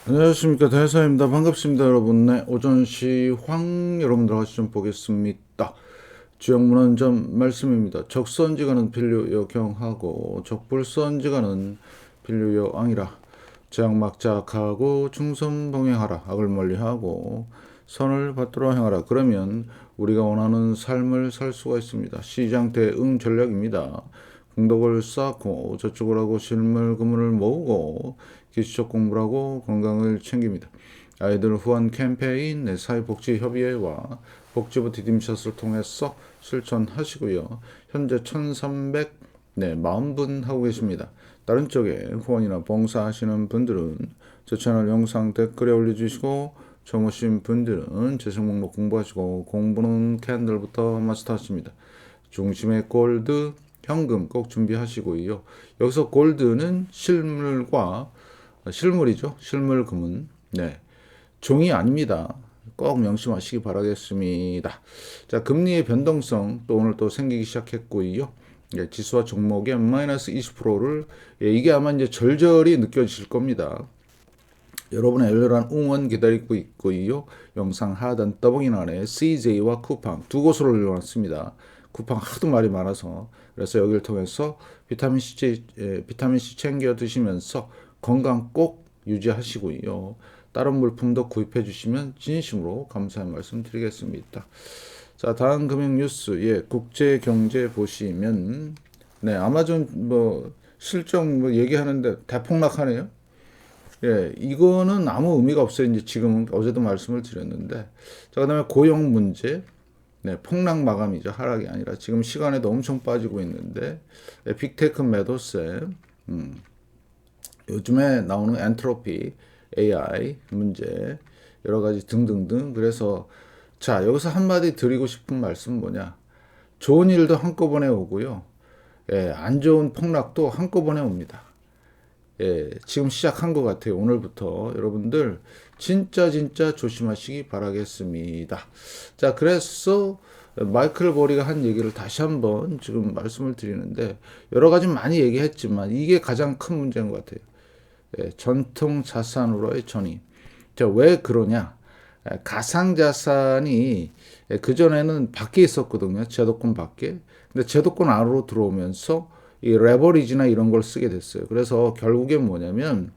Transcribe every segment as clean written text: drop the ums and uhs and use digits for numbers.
안녕하십니까 대사입니다. 반갑습니다 여러분. 네, 오전시 황 여러분들 같이 좀 보겠습니다. 주역문헌점 말씀입니다. 적선지가는 필류여 경하고 적불선지가는 필류여 앙이라. 제약막자하고 충선 봉행하라. 악을 멀리하고 선을 받들어 행하라. 그러면 우리가 원하는 삶을 살 수가 있습니다. 시장 대응 전략입니다. 공덕을 쌓고 저축을 하고 실물 금을 모으고 기초적 공부를 하고 건강을 챙깁니다. 아이들 후원 캠페인 내 사회복지협의회와 복지부 디딤샷을 통해서 실천하시고요. 현재 1300 40분 하고 계십니다. 다른 쪽에 후원이나 봉사하시는 분들은 저 채널 영상 댓글에 올려주시고 처음 오신 분들은 재생 목록 공부하시고 공부는 캔들부터 마스터하십니다. 중심에 골드, 현금 꼭 준비하시고요. 여기서 골드는 실물이죠. 실물금은 종이 아닙니다. 꼭 명심하시기 바라겠습니다. 자, 금리의 변동성 또 오늘 또 생기기 시작했고요. 지수와 종목의 마이너스 20%를 이게 아마 이제 절절히 느껴지실 겁니다. 여러분의 열렬한 응원 기다리고 있고요. 영상 하단 더보기 아래 CJ와 쿠팡 두 곳으로 올려놨습니다. 쿠팡 하도 말이 많아서 그래서 여기를 통해서 비타민C 챙겨 드시면서 건강 꼭 유지하시고요. 다른 물품도 구입해 주시면 진심으로 감사의 말씀 드리겠습니다. 자, 다음 금융 뉴스, 국제 경제 보시면, 아마존 실적 얘기하는데 대폭락하네요. 이거는 아무 의미가 없어요. 이제 지금은 어제도 말씀을 드렸는데, 자, 그다음에 고용 문제, 폭락 마감이죠. 하락이 아니라 지금 시간에도 엄청 빠지고 있는데, 빅테크 매도세, 요즘에 나오는 엔트로피, AI 문제, 여러 가지 등등등. 그래서 자, 여기서 한마디 드리고 싶은 말씀은 뭐냐? 좋은 일도 한꺼번에 오고요. 안 좋은 폭락도 한꺼번에 옵니다. 지금 시작한 것 같아요. 오늘부터 여러분들 진짜 조심하시기 바라겠습니다. 자, 그래서 마이클 버리가 한 얘기를 다시 한번 지금 말씀을 드리는데 여러 가지 많이 얘기했지만 이게 가장 큰 문제인 것 같아요. 전통 자산으로의 전이. 자, 왜 그러냐? 가상자산이 그전에는 밖에 있었거든요. 제도권 밖에. 근데 제도권 안으로 들어오면서 이 레버리지나 이런 걸 쓰게 됐어요. 그래서 결국엔 뭐냐면,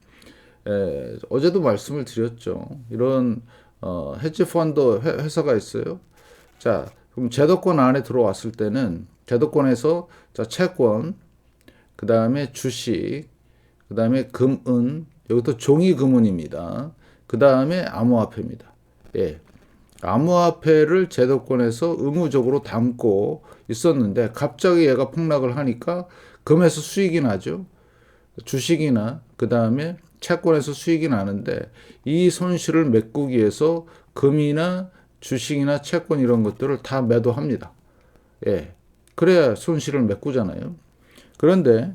어제도 말씀을 드렸죠. 이런, 헤지 펀드 회사가 있어요. 자, 그럼 제도권 안에 들어왔을 때는 제도권에서 자, 채권, 그 다음에 주식, 그 다음에 금은, 여기도 종이 금은입니다. 그 다음에 암호화폐입니다. 암호화폐를 제도권에서 의무적으로 담고 있었는데 갑자기 얘가 폭락을 하니까 금에서 수익이 나죠. 주식이나 그 다음에 채권에서 수익이 나는데 이 손실을 메꾸기 위해서 금이나 주식이나 채권 이런 것들을 다 매도합니다. 그래야 손실을 메꾸잖아요. 그런데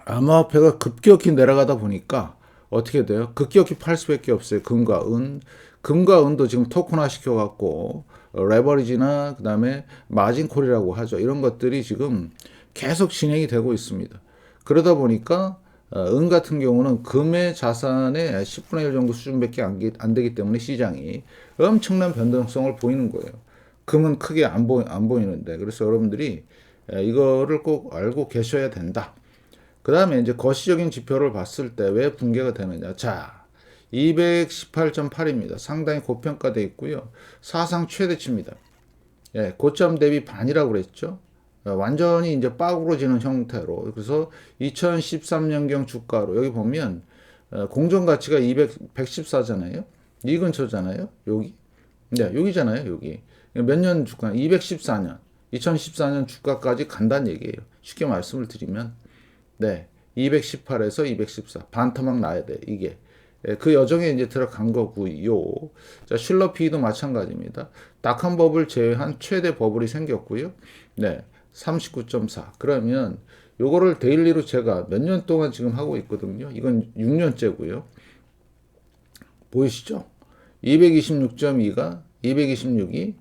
암호화폐가 급격히 내려가다 보니까 어떻게 돼요? 급격히 팔 수밖에 없어요. 금과 은. 금과 은도 지금 토큰화 시켜갖고 레버리지나 그 다음에 마진콜이라고 하죠. 이런 것들이 지금 계속 진행이 되고 있습니다. 그러다 보니까 은 같은 경우는 금의 자산의 10분의 1 정도 수준밖에 안 되기 때문에 시장이 엄청난 변동성을 보이는 거예요. 금은 크게 안 보이는데. 그래서 여러분들이 이거를 꼭 알고 계셔야 된다. 그 다음에 이제 거시적인 지표를 봤을 때 왜 붕괴가 되느냐. 자, 218.8입니다. 상당히 고평가되어 있고요. 사상 최대치입니다. 고점 대비 반이라고 그랬죠. 완전히 이제 빠꾸러지는 형태로. 그래서 2013년경 주가로 여기 보면 공정 가치가 114잖아요. 이 근처잖아요. 여기. 여기잖아요. 여기. 몇 년 주가? 214년. 2014년 주가까지 간다는 얘기예요. 쉽게 말씀을 드리면 218에서 214 반토막 나야 돼. 이게 그 여정에 이제 들어간 거고요. 자, 슐러피도 마찬가지입니다. 닷컴 버블 제외한 최대 버블이 생겼고요. 39.4. 그러면 요거를 데일리로 제가 몇 년 동안 지금 하고 있거든요. 이건 6년째고요. 보이시죠? 226.2가 226이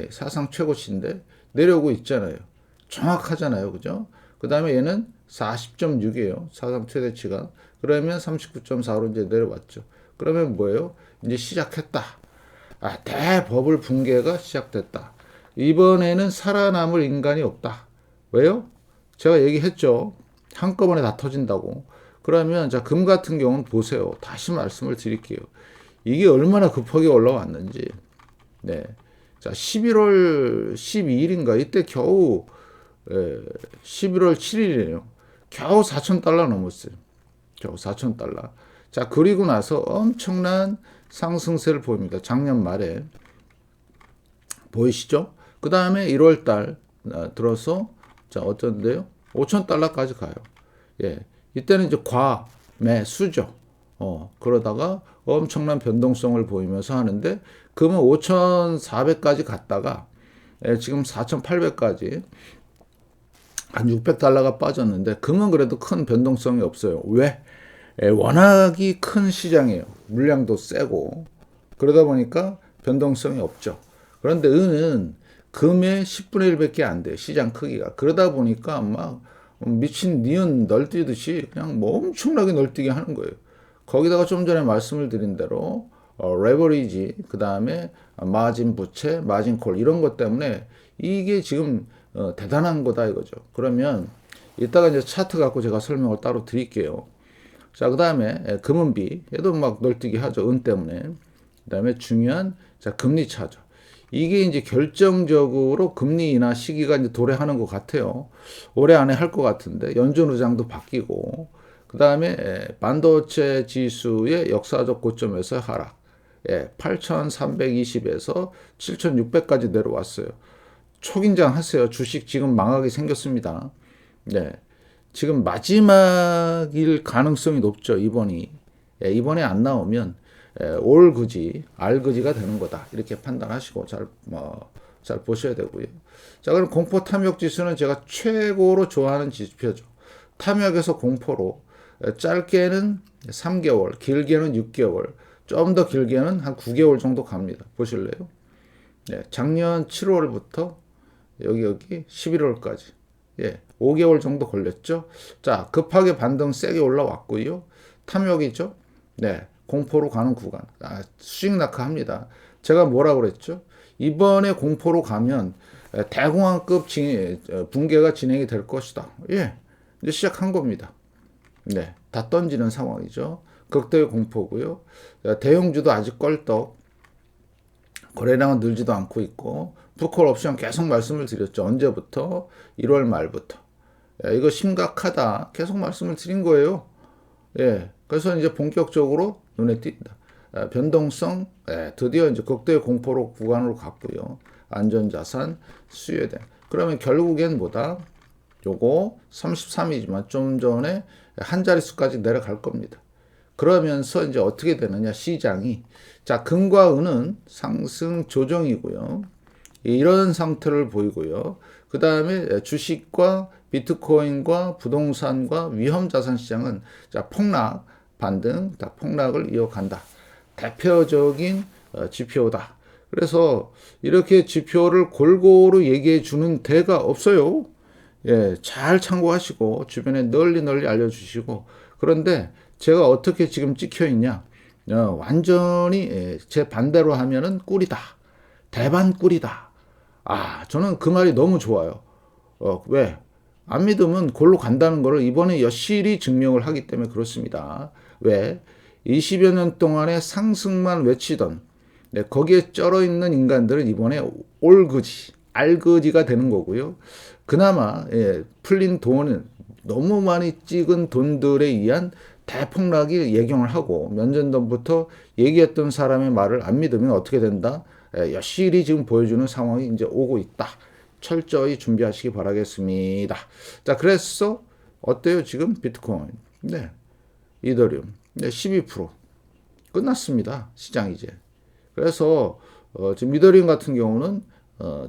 사상 최고치인데 내려오고 있잖아요. 정확하잖아요. 그죠? 그 다음에 얘는 40.6이에요. 사상 최대치가. 그러면 39.4로 이제 내려왔죠. 그러면 뭐예요? 이제 시작했다. 대버블 붕괴가 시작됐다. 이번에는 살아남을 인간이 없다. 왜요? 제가 얘기했죠. 한꺼번에 다 터진다고. 그러면 자, 금 같은 경우는 보세요. 다시 말씀을 드릴게요. 이게 얼마나 급하게 올라왔는지. 네. 자, 11월 12일인가 이때 겨우 11월 7일이에요. 겨우 4,000달러 넘었어요. 겨우 4,000달러. 자, 그리고 나서 엄청난 상승세를 보입니다. 작년 말에. 보이시죠? 그 다음에 1월 달 들어서 자, 어쩐데요? 5,000달러까지 가요. 예. 이때는 이제 과매수죠. 그러다가 엄청난 변동성을 보이면서 하는데 금은 5,400까지 갔다가 지금 4,800까지 한 600달러가 빠졌는데 금은 그래도 큰 변동성이 없어요. 왜? 워낙이 큰 시장이에요. 물량도 세고 그러다 보니까 변동성이 없죠. 그런데 은은 금의 10분의 1밖에 안 돼요. 시장 크기가. 그러다 보니까 막 미친 니은 널뛰듯이 그냥 뭐 엄청나게 널뛰게 하는 거예요. 거기다가 좀 전에 말씀을 드린 대로 레버리지, 그 다음에 마진 부채, 마진 콜 이런 것 때문에 이게 지금 대단한 거다 이거죠. 그러면 이따가 이제 차트 갖고 제가 설명을 따로 드릴게요. 자, 그 다음에 금은비, 얘도 막 널뛰기 하죠. 은 때문에. 그 다음에 중요한 자, 금리 차죠. 이게 이제 결정적으로 금리 인하 시기가 이제 도래하는 것 같아요. 올해 안에 할 것 같은데 연준 의장도 바뀌고 그 다음에 반도체 지수의 역사적 고점에서 하락. 8,320에서 7,600까지 내려왔어요. 초긴장 하세요. 주식 지금 망하게 생겼습니다. 네. 지금 마지막일 가능성이 높죠. 이번이. 이번에 안 나오면 올 그지, 알 그지가 되는 거다. 이렇게 판단하시고 잘 보셔야 되고요. 자, 그럼 공포 탐욕 지수는 제가 최고로 좋아하는 지표죠. 탐욕에서 공포로 짧게는 3개월, 길게는 6개월, 좀 더 길게는 한 9개월 정도 갑니다. 보실래요? 네, 작년 7월부터 여기 11월까지. 5개월 정도 걸렸죠. 자, 급하게 반등 세게 올라왔고요. 탐욕이죠. 네, 공포로 가는 구간. 수직 낙하합니다. 제가 뭐라 그랬죠? 이번에 공포로 가면 대공황급 붕괴가 진행이 될 것이다. 이제 시작한 겁니다. 네, 다 던지는 상황이죠. 극도의 공포고요. 대형주도 아직 껄떡. 거래량은 늘지도 않고 있고 풋콜 옵션 계속 말씀을 드렸죠. 언제부터? 1월 말부터. 이거 심각하다. 계속 말씀을 드린 거예요. 그래서 이제 본격적으로 눈에 띈다. 변동성, 드디어 이제 극도의 공포로 구간으로 갔고요. 안전자산, 수요된. 그러면 결국엔 뭐다? 요거 33이지만 좀 전에 한 자릿수까지 내려갈 겁니다. 그러면서 이제 어떻게 되느냐, 시장이. 자, 금과 은은 상승 조정이고요. 이런 상태를 보이고요. 그 다음에 주식과 비트코인과 부동산과 위험자산 시장은 자, 폭락, 반등, 다 폭락을 이어간다. 대표적인 지표다. 그래서 이렇게 지표를 골고루 얘기해 주는 데가 없어요. 잘 참고하시고 주변에 널리 알려주시고. 그런데 제가 어떻게 지금 찍혀 있냐? 완전히 제 반대로 하면은 꿀이다. 대반 꿀이다. 저는 그 말이 너무 좋아요. 왜? 안 믿으면 골로 간다는 것을 이번에 여실히 증명을 하기 때문에 그렇습니다. 왜? 20여 년 동안의 상승만 외치던 거기에 쩔어 있는 인간들은 이번에 올그지, 알그지가 되는 거고요. 그나마 풀린 돈은 너무 많이 찍은 돈들에 의한 대폭락이 예경을 하고 몇 년 전부터 얘기했던 사람의 말을 안 믿으면 어떻게 된다? 여실히 지금 보여주는 상황이 이제 오고 있다. 철저히 준비하시기 바라겠습니다. 자, 그래서 어때요? 지금 비트코인, 이더리움, 12% 끝났습니다. 시장 이제. 그래서 지금 이더리움 같은 경우는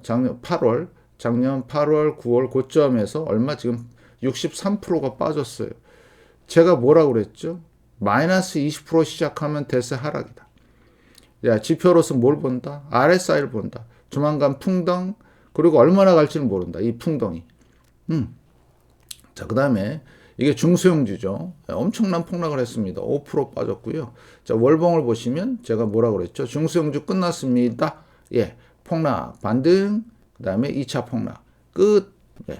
작년 8월, 9월 고점에서 얼마 지금 63%가 빠졌어요. 제가 뭐라고 그랬죠? 마이너스 20% 시작하면 대세 하락이다. 지표로서 뭘 본다? RSI를 본다. 조만간 풍덩, 그리고 얼마나 갈지는 모른다. 이 풍덩이. 자, 그 다음에 이게 중소형주죠. 엄청난 폭락을 했습니다. 5% 빠졌고요. 자, 월봉을 보시면 제가 뭐라 그랬죠? 중소형주 끝났습니다. 예, 폭락, 반등, 그 다음에 2차 폭락, 끝. 예.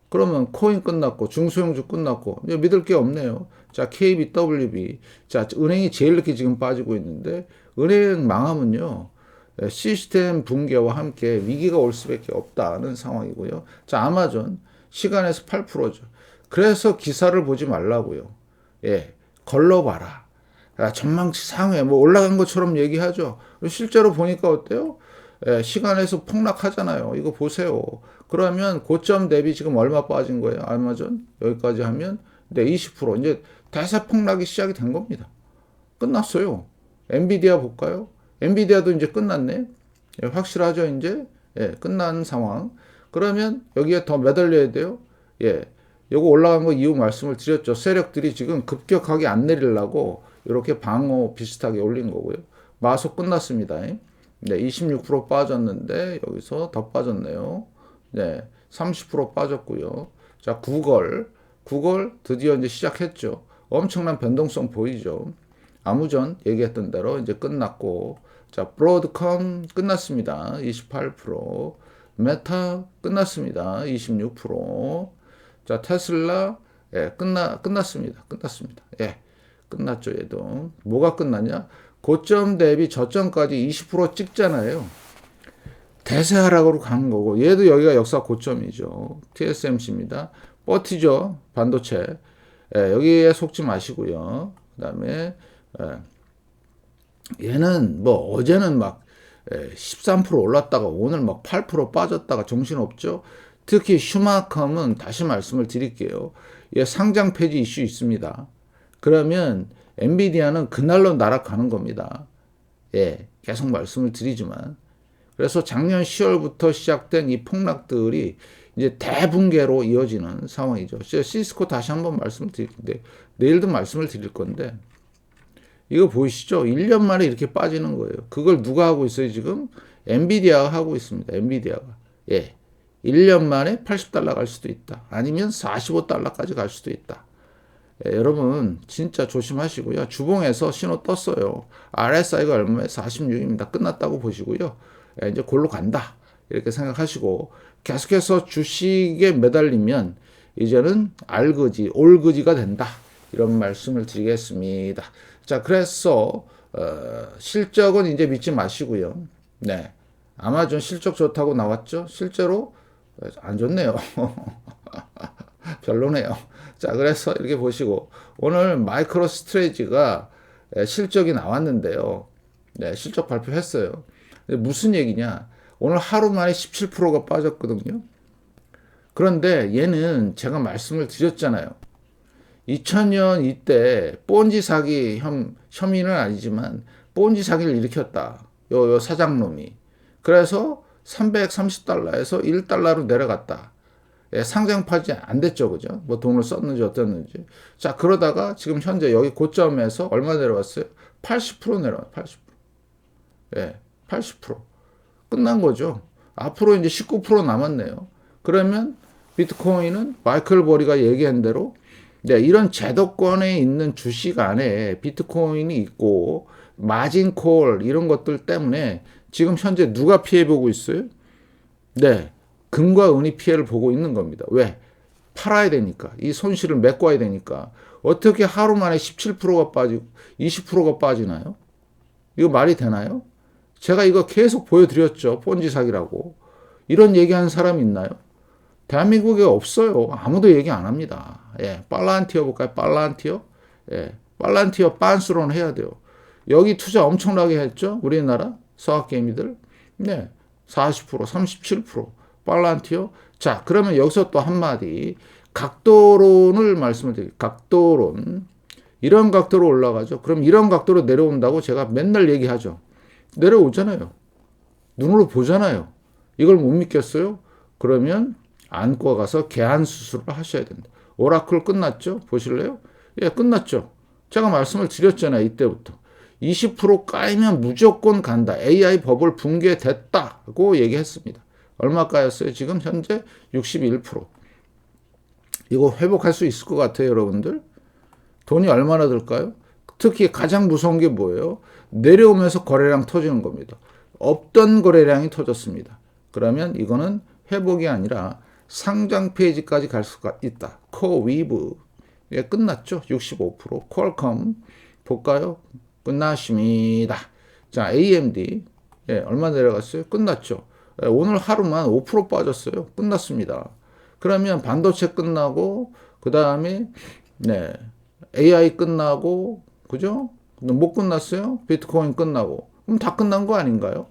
그러면 코인 끝났고 중소형주 끝났고 이제 믿을 게 없네요. 자, KBWB. 자, 은행이 제일 늦게 지금 빠지고 있는데 은행 망하면요. 시스템 붕괴와 함께 위기가 올 수밖에 없다는 상황이고요. 자, 아마존 시간에서 8%죠. 그래서 기사를 보지 말라고요. 예, 걸러봐라. 전망치 상회 뭐 올라간 것처럼 얘기하죠. 실제로 보니까 어때요? 예, 시간에서 폭락하잖아요. 이거 보세요. 그러면 고점 대비 지금 얼마 빠진 거예요? 아마존 여기까지 하면 네, 20% 이제 대세 폭락이 시작이 된 겁니다. 끝났어요. 엔비디아 볼까요? 엔비디아도 이제 끝났네. 예, 확실하죠, 이제? 예, 끝난 상황. 그러면 여기에 더 매달려야 돼요. 예, 요거 올라간 거 이유 말씀을 드렸죠. 세력들이 지금 급격하게 안 내리려고 이렇게 방어 비슷하게 올린 거고요. 마소 끝났습니다. 네, 26% 빠졌는데 여기서 더 빠졌네요. 네, 30% 빠졌고요. 자, 구글 드디어 이제 시작했죠. 엄청난 변동성 보이죠. 아무전 얘기했던 대로 이제 끝났고, 자, 브로드컴 끝났습니다. 28%. 메타 끝났습니다. 26%. 자, 테슬라 예, 끝났습니다. 예. 끝났죠, 얘도. 뭐가 끝났냐? 고점 대비 저점까지 20% 찍잖아요. 대세 하락으로 간 거고, 얘도 여기가 역사 고점이죠. TSMC입니다. 버티죠, 반도체. 예, 여기에 속지 마시고요. 그 다음에, 얘는 뭐 어제는 막 13% 올랐다가 오늘 막 8% 빠졌다가 정신없죠. 특히 슈마컴은 다시 말씀을 드릴게요. 얘 상장 폐지 이슈 있습니다. 그러면 엔비디아는 그날로 날아가는 겁니다. 예, 계속 말씀을 드리지만. 그래서 작년 10월부터 시작된 이 폭락들이 이제 대붕괴로 이어지는 상황이죠. 시스코 다시 한번 말씀을 드릴 텐데, 내일도 말씀을 드릴 건데, 이거 보이시죠? 1년 만에 이렇게 빠지는 거예요. 그걸 누가 하고 있어요, 지금? 엔비디아가 하고 있습니다. 엔비디아가. 예. 1년 만에 80달러 갈 수도 있다. 아니면 45달러까지 갈 수도 있다. 예, 여러분 진짜 조심하시고요. 주봉에서 신호 떴어요. RSI가 얼마에 46입니다. 끝났다고 보시고요. 예, 이제 골로 간다. 이렇게 생각하시고 계속해서 주식에 매달리면 이제는 알그지, 올그지가 된다. 이런 말씀을 드리겠습니다. 자, 그래서 실적은 이제 믿지 마시고요. 네, 아마존 실적 좋다고 나왔죠. 실제로 안 좋네요. 별로네요. 자, 그래서 이렇게 보시고 오늘 마이크로 스트레이지가 실적이 나왔는데요. 네, 실적 발표했어요. 무슨 얘기냐? 오늘 하루 만에 17%가 빠졌거든요. 그런데 얘는 제가 말씀을 드렸잖아요. 2000년 이때 본지 사기 혐의는 아니지만 본지 사기를 일으켰다. 요 사장놈이. 그래서 330달러에서 1달러로 내려갔다. 예, 상장 파지 안 됐죠, 그죠? 뭐 돈을 썼는지 어땠는지. 자, 그러다가 지금 현재 여기 고점에서 얼마 내려왔어요? 80% 내려와요, 80%. 예, 80%. 끝난 거죠. 앞으로 이제 19% 남았네요. 그러면 비트코인은 마이클 버리가 얘기한 대로 네, 이런 제도권에 있는 주식 안에 비트코인이 있고 마진콜 이런 것들 때문에 지금 현재 누가 피해 보고 있어요? 네, 금과 은이 피해를 보고 있는 겁니다. 왜? 팔아야 되니까. 이 손실을 메꿔야 되니까. 어떻게 하루 만에 17%가 빠지고 20%가 빠지나요? 이거 말이 되나요? 제가 이거 계속 보여드렸죠. 본지 사기라고. 이런 얘기하는 사람이 있나요? 대한민국에 없어요. 아무도 얘기 안 합니다. 예, 팔란티어 볼까요? 팔란티어? 예, 팔란티어 빤스론 해야 돼요. 여기 투자 엄청나게 했죠? 우리나라 서학개미들. 네, 40%, 37%. 팔란티어. 자, 그러면 여기서 또 한마디. 각도론을 말씀을 드릴게요. 각도론. 이런 각도로 올라가죠. 그럼 이런 각도로 내려온다고 제가 맨날 얘기하죠. 내려오잖아요. 눈으로 보잖아요. 이걸 못 믿겠어요? 그러면 안과 가서 개안 수술을 하셔야 된다. 오라클 끝났죠? 보실래요? 예, 끝났죠. 제가 말씀을 드렸잖아요. 이때부터. 20% 까이면 무조건 간다. AI 버블 붕괴됐다고 얘기했습니다. 얼마 까였어요? 지금 현재 61%. 이거 회복할 수 있을 것 같아요, 여러분들? 돈이 얼마나 들까요? 특히 가장 무서운 게 뭐예요? 내려오면서 거래량 터지는 겁니다. 없던 거래량이 터졌습니다. 그러면 이거는 회복이 아니라 상장 페이지까지 갈 수가 있다. 코위브. 예, 끝났죠? 65%. 퀄컴. 볼까요? 끝났습니다. 자, AMD. 예, 얼마 내려갔어요? 끝났죠? 예, 오늘 하루만 5% 빠졌어요. 끝났습니다. 그러면 반도체 끝나고, 그 다음에, 네, AI 끝나고, 그죠? 못 끝났어요? 비트코인 끝나고. 그럼 다 끝난 거 아닌가요?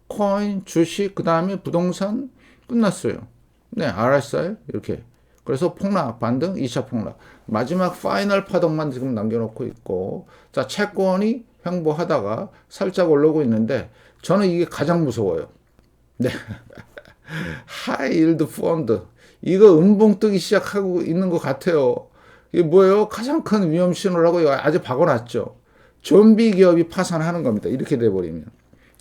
코인, 주식, 그 다음에 부동산 끝났어요. 네, RSI 이렇게. 그래서 폭락, 반등, 2차 폭락. 마지막 파이널 파동만 지금 남겨놓고 있고, 자, 채권이 횡보하다가 살짝 올라오고 있는데, 저는 이게 가장 무서워요. 네. 하이일드 펀드. 이거 음봉 뜨기 시작하고 있는 것 같아요. 이게 뭐예요? 가장 큰 위험 신호라고 아주 박아놨죠. 좀비 기업이 파산하는 겁니다. 이렇게 돼버리면.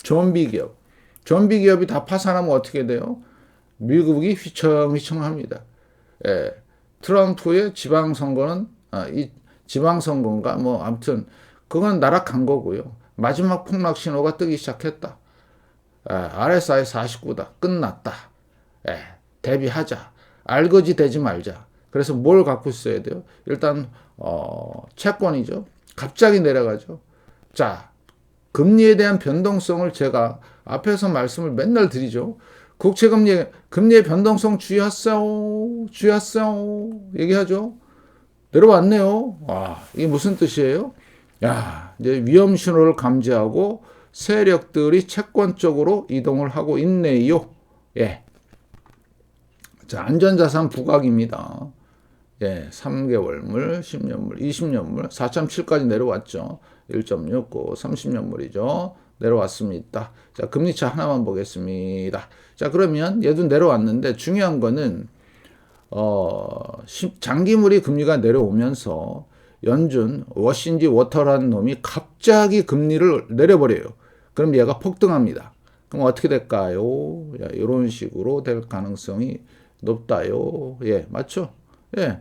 좀비 기업. 좀비 기업이 다 파산하면 어떻게 돼요? 미국이 휘청휘청합니다. 예. 트럼프의 지방선거는, 이 지방선거인가? 뭐, 아무튼, 그건 나락간 거고요. 마지막 폭락 신호가 뜨기 시작했다. RSI 49다. 끝났다. 예. 대비하자. 알거지 되지 말자. 그래서 뭘 갖고 있어야 돼요? 일단, 채권이죠. 갑자기 내려가죠. 자, 금리에 대한 변동성을 제가 앞에서 말씀을 맨날 드리죠. 금리의 변동성 주의하세요. 주의하세요. 얘기하죠. 내려왔네요. 와, 이게 무슨 뜻이에요? 야, 이제 위험 신호를 감지하고 세력들이 채권 쪽으로 이동을 하고 있네요. 예. 자, 안전자산 부각입니다. 예, 3개월물, 10년물, 20년물, 4.7까지 내려왔죠. 1.69, 30년물이죠. 내려왔습니다. 자, 금리차 하나만 보겠습니다. 자, 그러면 얘도 내려왔는데 중요한 거는, 장기물이 금리가 내려오면서 연준, 워신지 워터라는 놈이 갑자기 금리를 내려버려요. 그럼 얘가 폭등합니다. 그럼 어떻게 될까요? 야, 이런 식으로 될 가능성이 높다요. 예, 맞죠? 예,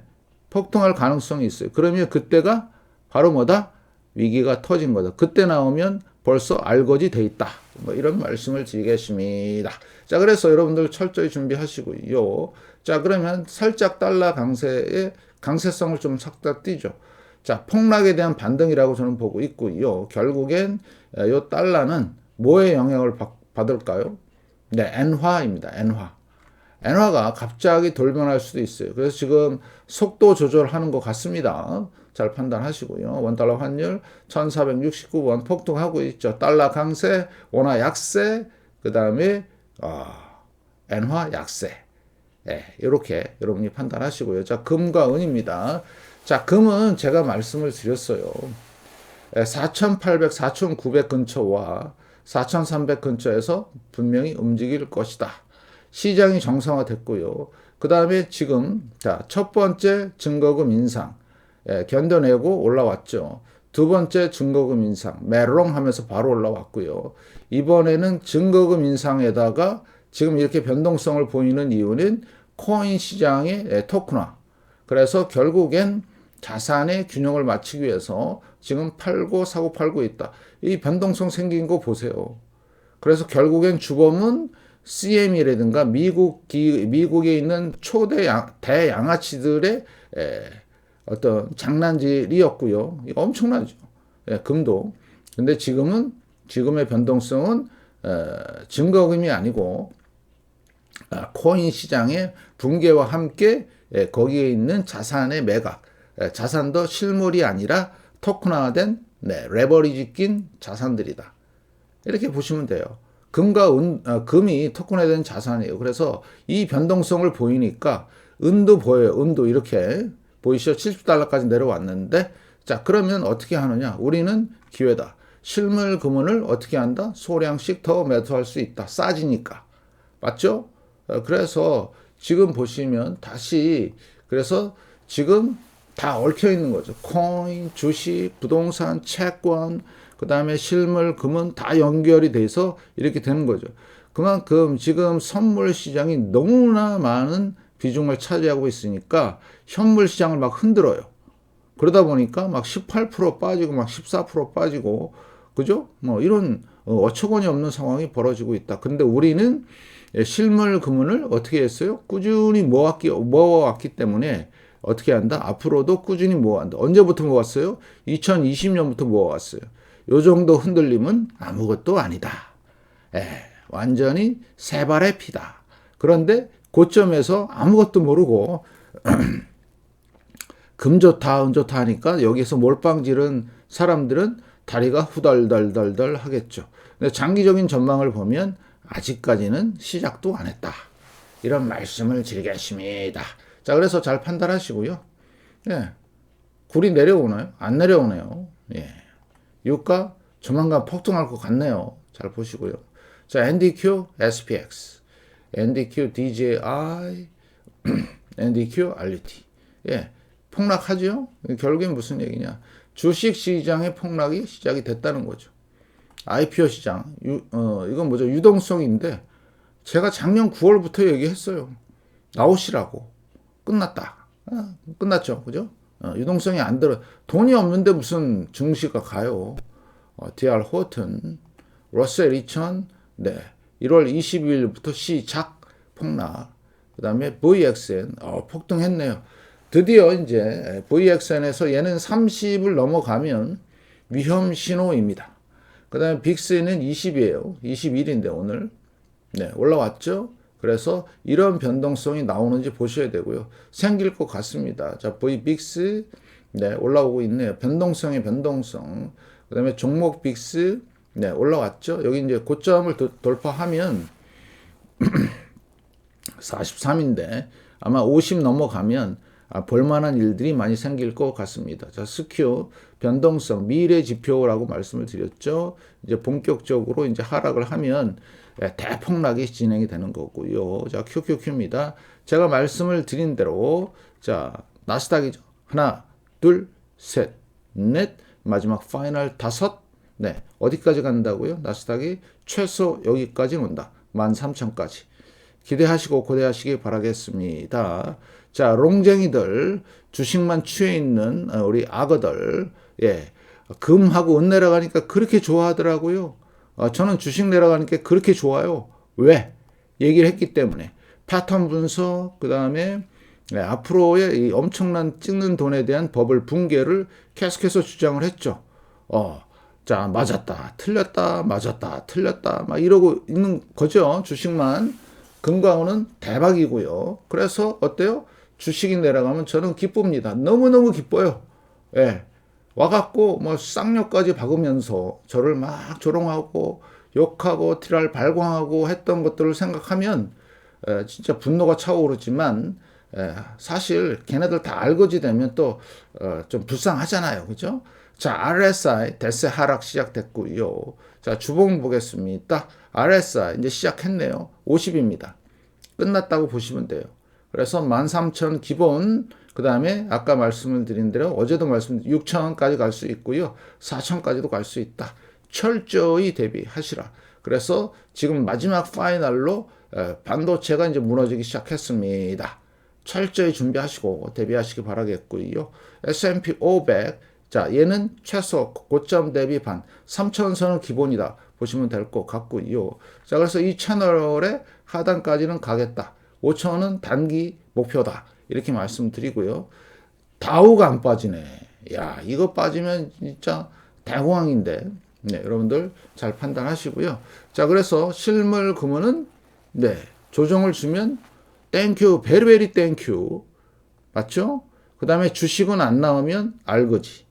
폭등할 가능성이 있어요. 그러면 그때가 바로 뭐다? 위기가 터진 거다. 그때 나오면 벌써 알거지 돼 있다. 뭐 이런 말씀을 드리겠습니다. 자, 그래서 여러분들 철저히 준비하시고요. 자, 그러면 살짝 달러 강세의 강세성을 좀 싹다 띄죠. 자, 폭락에 대한 반등이라고 저는 보고 있고요. 결국엔 요 달러는 뭐에 영향을 받을까요? 네, 엔화입니다. 엔화. 엔화가 갑자기 돌변할 수도 있어요. 그래서 지금 속도 조절하는 것 같습니다. 잘 판단하시고요. 원달러 환율 1469원 폭등하고 있죠. 달러 강세, 원화 약세, 그 다음에 엔화 약세. 예, 이렇게 여러분이 판단하시고요. 자, 금과 은입니다. 자, 금은 제가 말씀을 드렸어요. 4,800, 4,900 근처와 4,300 근처에서 분명히 움직일 것이다. 시장이 정상화됐고요. 그 다음에 지금 첫 번째 증거금 인상 견뎌내고 올라왔죠. 두 번째 증거금 인상 메롱 하면서 바로 올라왔고요. 이번에는 증거금 인상에다가 지금 이렇게 변동성을 보이는 이유는 코인 시장의 토큰화. 그래서 결국엔 자산의 균형을 맞추기 위해서 지금 사고 팔고 있다. 이 변동성 생긴 거 보세요. 그래서 결국엔 주범은 CM이라든가 미국에 있는 대양아치들의 어떤 장난질이었고요. 이거 엄청나죠. 예, 금도. 근데 지금의 변동성은 증거금이 아니고 코인 시장의 붕괴와 함께 거기에 있는 자산의 매각, 자산도 실물이 아니라 토큰화된 레버리지 낀 자산들이다. 이렇게 보시면 돼요. 금이 토큰화된 자산이에요. 그래서 이 변동성을 보이니까 은도 보여요. 은도 이렇게 보이시죠? 70달러까지 내려왔는데 자, 그러면 어떻게 하느냐? 우리는 기회다. 실물 금은을 어떻게 한다? 소량씩 더 매수할 수 있다. 싸지니까. 맞죠? 그래서 지금 보시면 다시 그래서 지금 다 얽혀 있는 거죠. 코인, 주식, 부동산, 채권, 그 다음에 실물, 금은 다 연결이 돼서 이렇게 되는 거죠. 그만큼 지금 선물 시장이 너무나 많은 비중을 차지하고 있으니까 현물 시장을 막 흔들어요. 그러다 보니까 막 18% 빠지고 막 14% 빠지고 그죠? 뭐 이런 어처구니 없는 상황이 벌어지고 있다. 근데 우리는 실물 금은을 어떻게 했어요? 꾸준히 모아왔기 때문에 어떻게 한다? 앞으로도 꾸준히 모아간다. 언제부터 모았어요? 2020년부터 모아왔어요. 요 정도 흔들림은 아무것도 아니다. 완전히 세 발의 피다. 그런데 고점에서 아무것도 모르고 금 좋다, 은 좋다 하니까 여기서 몰빵지른 사람들은 다리가 후덜덜덜덜 하겠죠. 근데 장기적인 전망을 보면 아직까지는 시작도 안 했다. 이런 말씀을 드리겠습니다. 자, 그래서 잘 판단하시고요. 예. 굴이 내려오나요? 안 내려오네요. 예. 유가 조만간 폭등할 것 같네요. 잘 보시고요. 자, NDQ, SPX, NDQ, DJI, NDQ, RUT. 예. 폭락하죠? 결국엔 무슨 얘기냐? 주식 시장의 폭락이 시작이 됐다는 거죠. IPO 시장, 이건 뭐죠? 유동성인데, 제가 작년 9월부터 얘기했어요. 나오시라고. 끝났다. 끝났죠. 그죠? 유동성이 안 들어. 돈이 없는데 무슨 증시가 가요. DR 호튼, 러셀 2000, 네. 1월 22일부터 시작 폭락. 그 다음에 VXN, 폭등했네요. 드디어 이제 VXN에서 얘는 30을 넘어가면 위험 신호입니다. 그 다음에 빅스는 20이에요. 21인데 오늘. 네, 올라왔죠? 그래서 이런 변동성이 나오는지 보셔야 되고요. 생길 것 같습니다. 자, VBIX, 네, 올라오고 있네요. 변동성의 변동성. 그 다음에 종목 빅스, 네, 올라왔죠? 여기 이제 고점을 돌파하면 43인데 아마 50 넘어가면 볼만한 일들이 많이 생길 것 같습니다. 자, 스큐 변동성 미래 지표라고 말씀을 드렸죠. 이제 본격적으로 이제 하락을 하면 대폭락이 진행이 되는 거고요. 자, QQQ입니다. 제가 말씀을 드린 대로 자, 나스닥이죠. 하나, 둘, 셋, 넷, 마지막 파이널 다섯. 네, 어디까지 간다고요? 나스닥이 최소 여기까지 온다. 13,000까지. 기대하시고 고대하시기 바라겠습니다. 자, 롱쟁이들, 주식만 취해 있는 우리 악어들, 예, 금하고 은 내려가니까 그렇게 좋아하더라고요. 저는 주식 내려가니까 그렇게 좋아요. 왜? 얘기를 했기 때문에. 패턴 분석, 그 다음에 앞으로의 이 엄청난 찍는 돈에 대한 버블 붕괴를 계속해서 주장을 했죠. 자, 맞았다, 틀렸다, 맞았다, 틀렸다, 막 이러고 있는 거죠. 주식만. 금광은 대박이고요. 그래서 어때요? 주식이 내려가면 저는 기쁩니다. 너무너무 기뻐요. 예. 와갖고 뭐 쌍욕까지 박으면서 저를 막 조롱하고 욕하고 티랄 발광하고 했던 것들을 생각하면 진짜 분노가 차오르지만 사실 걔네들 다 알거지 되면 또 좀 불쌍하잖아요. 그죠? 자, RSI 대세 하락 시작됐고요. 자, 주봉 보겠습니다. RSI 이제 시작했네요. 50입니다. 끝났다고 보시면 돼요. 그래서 13,000 기본, 그 다음에 아까 말씀을 드린 대로 어제도 말씀드린 6,000까지 갈 수 있고요. 4,000까지도 갈 수 있다. 철저히 대비하시라. 그래서 지금 마지막 파이널로 반도체가 이제 무너지기 시작했습니다. 철저히 준비하시고 대비하시기 바라겠고요. S&P 500, 자, 얘는 최소 고점 대비 반, 3,000선은 기본이다. 보시면 될 것 같고요. 자, 그래서 이 채널의 하단까지는 가겠다. 5,000원은 단기 목표다. 이렇게 말씀드리고요. 다우가 안 빠지네. 야, 이거 빠지면 진짜 대공황인데. 네, 여러분들 잘 판단하시고요. 자, 그래서 실물 금은은 네, 조정을 주면 땡큐, 베리베리 땡큐. 맞죠? 그 다음에 주식은 안 나오면 알거지.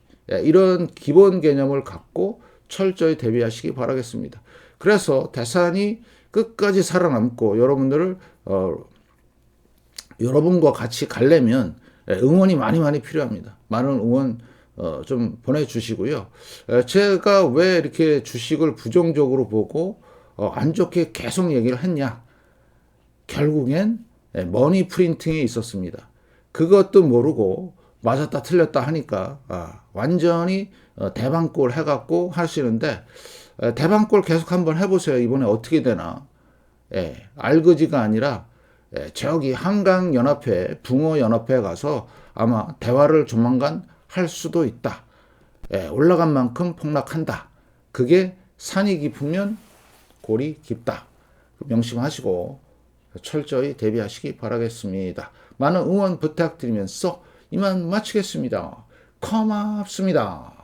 이런 기본 개념을 갖고 철저히 대비하시기 바라겠습니다. 그래서 대산이 끝까지 살아남고 여러분들을 여러분과 같이 가려면 응원이 많이 필요합니다. 많은 응원 좀 보내주시고요. 제가 왜 이렇게 주식을 부정적으로 보고 안 좋게 계속 얘기를 했냐? 결국엔 머니 프린팅이 있었습니다. 그것도 모르고 맞았다 틀렸다 하니까 완전히 대방골 해갖고 하시는데 대방골 계속 한번 해보세요. 이번에 어떻게 되나. 알거지가 아니라 저기 한강연합회, 붕어연합회 가서 아마 대화를 조만간 할 수도 있다. 올라간 만큼 폭락한다. 그게 산이 깊으면 골이 깊다. 명심하시고 철저히 대비하시기 바라겠습니다. 많은 응원 부탁드리면서 이만 마치겠습니다. 고맙습니다.